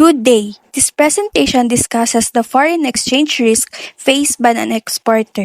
Good day. This presentation discusses the foreign exchange risk faced by an exporter.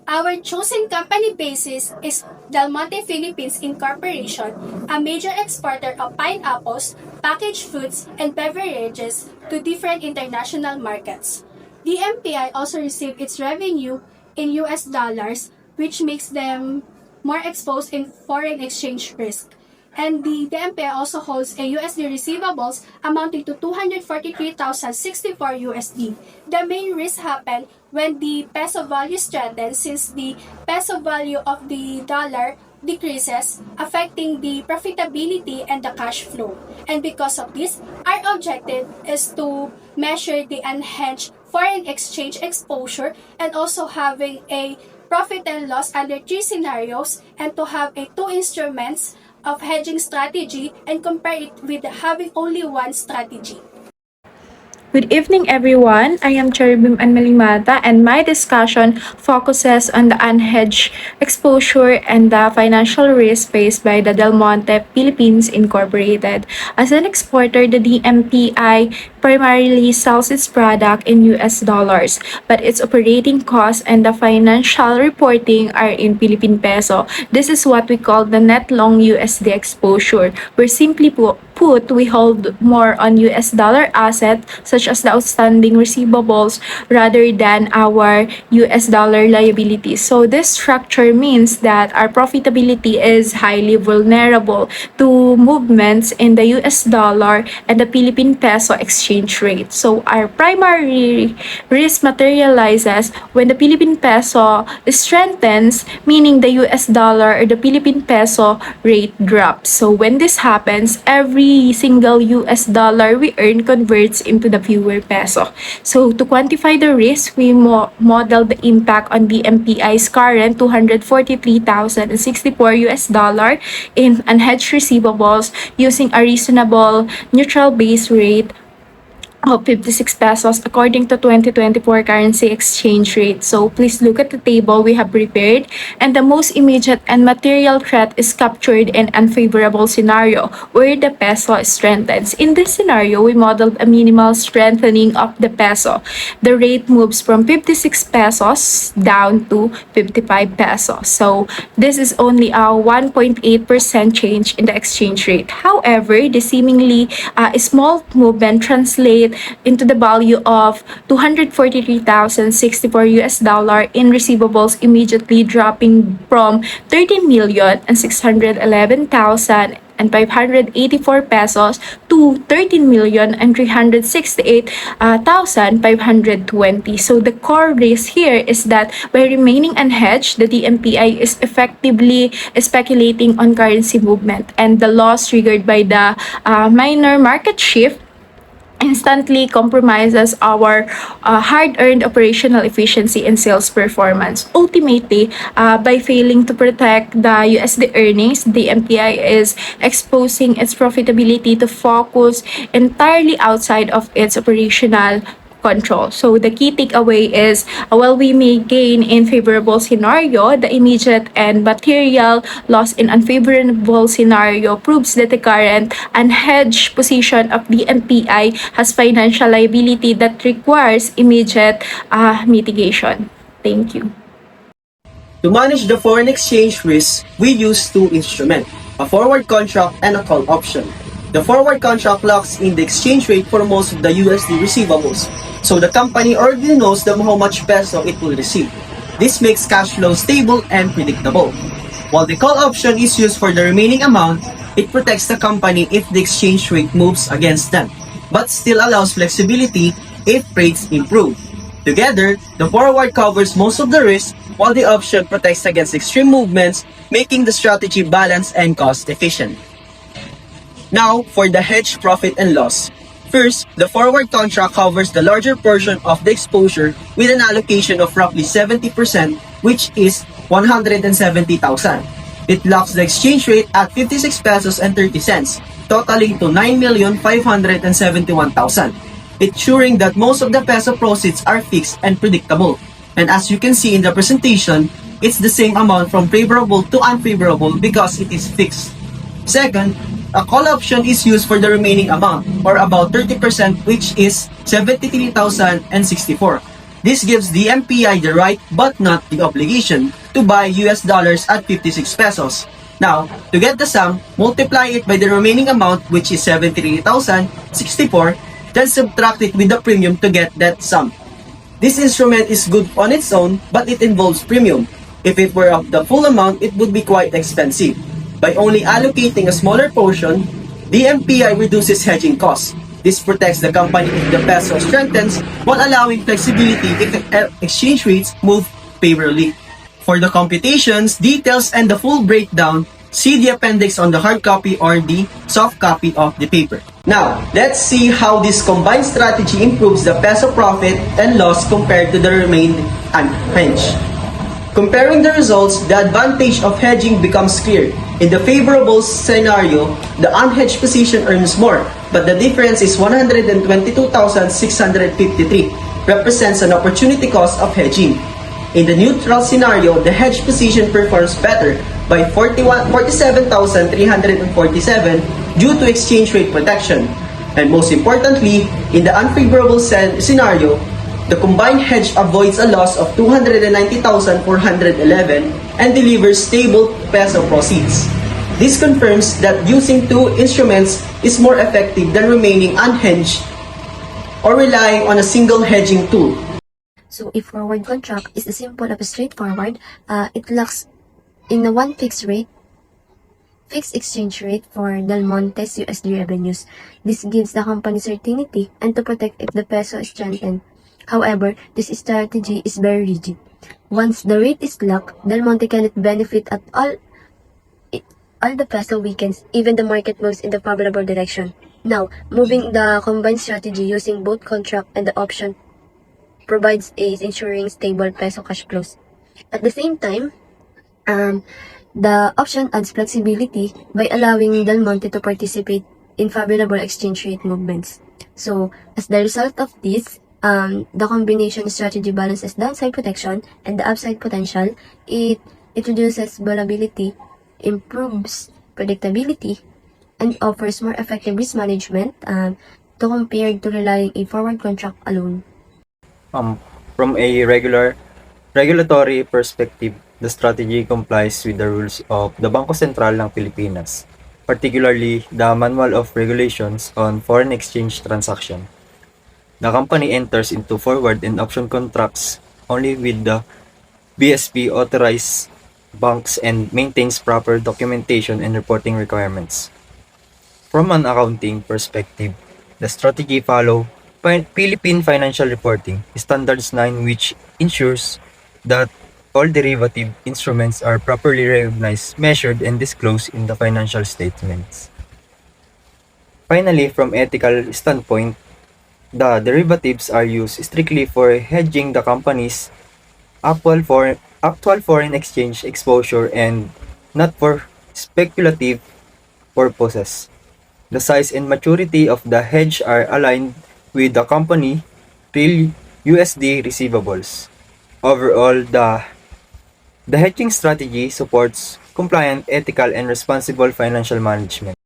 Our chosen company basis is Monte Philippines Inc, a major exporter of pineapples, packaged foods, and beverages to different international markets. The MPI also received its revenue in US dollars, which makes them more exposed in foreign exchange risk. And the MPI also holds a USD receivables amounting to 243,064 USD. The main risk happened when the peso value strengthens since the peso value of the dollar decreases, affecting the profitability and the cash flow. And because of this, our objective is to measure the unhedged foreign exchange exposure and also having a profit and loss under three scenarios and to have a two instruments of hedging strategy and compare it with having only one strategy. Good evening, everyone. I am Cherubim Anmalimata, and my discussion focuses on the unhedged exposure and the financial risk faced by the Del Monte Philippines Incorporated. As an exporter, the DMPI primarily sells its product in US dollars, but its operating costs and the financial reporting are in Philippine peso. This is what we call the net long USD exposure, where simply put, we hold more on US dollar assets such as the outstanding receivables rather than our US dollar liabilities. So this structure means that our profitability is highly vulnerable to movements in the US dollar and the Philippine peso exchange rate. So our primary risk materializes when the Philippine peso strengthens, meaning the US dollar or the Philippine peso rate drops. So when this happens, every single US dollar we earn converts into the fewer peso. So to quantify the risk, we model the impact on the MPI's current 243,064 US dollar in unhedged receivables using a reasonable neutral base rate of 56 pesos according to 2024 currency exchange rate. So please look at the table we have prepared, and the most immediate and material threat is captured in unfavorable scenario where the peso strengthens. In this scenario, we modeled a minimal strengthening of the peso. The rate moves from 56 pesos down to 55 pesos. So this is only a 1.8% change in the exchange rate. However, the seemingly small movement translates into the value of 243,064 US dollar in receivables, immediately dropping from 13,611,584 pesos to 13,368,520. So the core risk here is that by remaining unhedged, the DMPI is effectively speculating on currency movement, and the loss triggered by the minor market shift instantly compromises our hard-earned operational efficiency and sales performance. Ultimately, by failing to protect the USD earnings, the MPI is exposing its profitability to focus entirely outside of its operational control. So the key takeaway is, while we may gain in favorable scenario, the immediate and material loss in unfavorable scenario proves that the current unhedged position of the MPI has financial liability that requires immediate mitigation. Thank you. To manage the foreign exchange risk, we use two instruments, a forward contract and a call option. The forward contract locks in the exchange rate for most of the USD receivables, so the company already knows how much peso it will receive. This makes cash flow stable and predictable. While the call option is used for the remaining amount, it protects the company if the exchange rate moves against them, but still allows flexibility if rates improve. Together, the forward covers most of the risk, while the option protects against extreme movements, making the strategy balanced and cost efficient. Now, for the hedge profit and loss. First, the forward contract covers the larger portion of the exposure with an allocation of roughly 70%, which is 170,000. It locks the exchange rate at 56 pesos and 30 cents, totaling to 9,571,000, ensuring that most of the peso proceeds are fixed and predictable. And as you can see in the presentation, it's the same amount from favorable to unfavorable because it is fixed. Second, A call option is used for the remaining amount, or about 30%, which is 73,064. This gives the MPI the right but not the obligation to buy US dollars at 56 pesos. Now, to get the sum, multiply it by the remaining amount, which is 73,064, then subtract it with the premium to get that sum. This instrument is good on its own, but it involves premium. If it were of the full amount, it would be quite expensive. By only allocating a smaller portion, the MPI reduces hedging costs. This protects the company if the peso strengthens while allowing flexibility if exchange rates move favorably. For the computations, details, and the full breakdown, see the appendix on the hard copy or the soft copy of the paper. Now, let's see how this combined strategy improves the peso profit and loss compared to the remaining unhedged. Comparing the results, the advantage of hedging becomes clear. In the favorable scenario, the unhedged position earns more, but the difference is 122,653, represents an opportunity cost of hedging. In the neutral scenario, the hedged position performs better by 47,347 due to exchange rate protection. And most importantly, in the unfavorable scenario, the combined hedge avoids a loss of 290,411 and delivers stable peso proceeds. This confirms that using two instruments is more effective than remaining unhedged or relying on a single hedging tool. So a forward contract is a simple of straightforward. It locks in a one fixed exchange rate for Del Monte's USD revenues. This gives the company certainty and to protect if the peso is strengthened. However, this strategy is very rigid. Once the rate is locked, Del Monte cannot benefit at all the peso weakens, even the market moves in the favorable direction. Now, moving the combined strategy using both contract and the option provides ensuring stable peso cash flows. At the same time, the option adds flexibility by allowing Del Monte to participate in favorable exchange rate movements. So, as the result of this, the combination strategy balances downside protection and the upside potential. It reduces volatility, improves predictability, and offers more effective risk management to compared to relying a forward contract alone. From a regulatory perspective, the strategy complies with the rules of the Bangko Sentral ng Pilipinas, particularly the Manual of Regulations on Foreign Exchange Transaction. The company enters into forward and option contracts only with the BSP authorized banks and maintains proper documentation and reporting requirements. From an accounting perspective, the strategy follows Philippine Financial Reporting Standards 9, which ensures that all derivative instruments are properly recognized, measured, and disclosed in the financial statements. Finally, from ethical standpoint, the derivatives are used strictly for hedging the company's actual foreign exchange exposure and not for speculative purposes. The size and maturity of the hedge are aligned with the company real USD receivables. Overall, the hedging strategy supports compliant, ethical, and responsible financial management.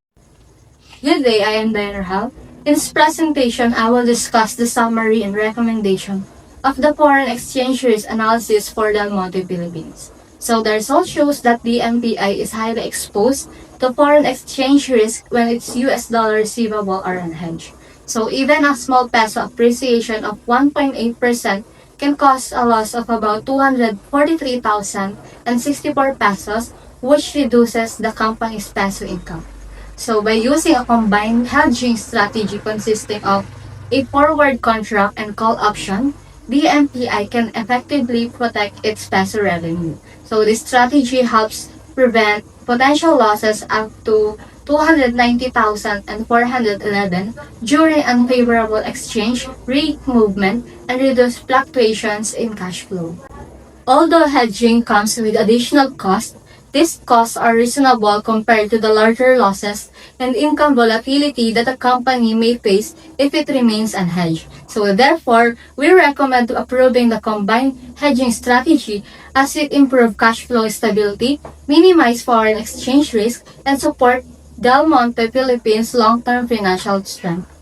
Good day, I am Diana Hal. In this presentation, I will discuss the summary and recommendation of the foreign exchange risk analysis for Del Monte Philippines. So the result shows that the MPI is highly exposed to foreign exchange risk when its US dollar receivable are unhedged. So even a small peso appreciation of 1.8% can cause a loss of about 243,064 pesos, which reduces the company's peso income. So by using a combined hedging strategy consisting of a forward contract and call option, the MPI can effectively protect its peso revenue. So this strategy helps prevent potential losses up to 290,411 during unfavorable exchange rate movement and reduce fluctuations in cash flow. Although hedging comes with additional costs, these costs are reasonable compared to the larger losses and income volatility that a company may face if it remains unhedged. So therefore, we recommend approving the combined hedging strategy as it improves cash flow stability, minimize foreign exchange risk, and support Del Monte Philippines' long-term financial strength.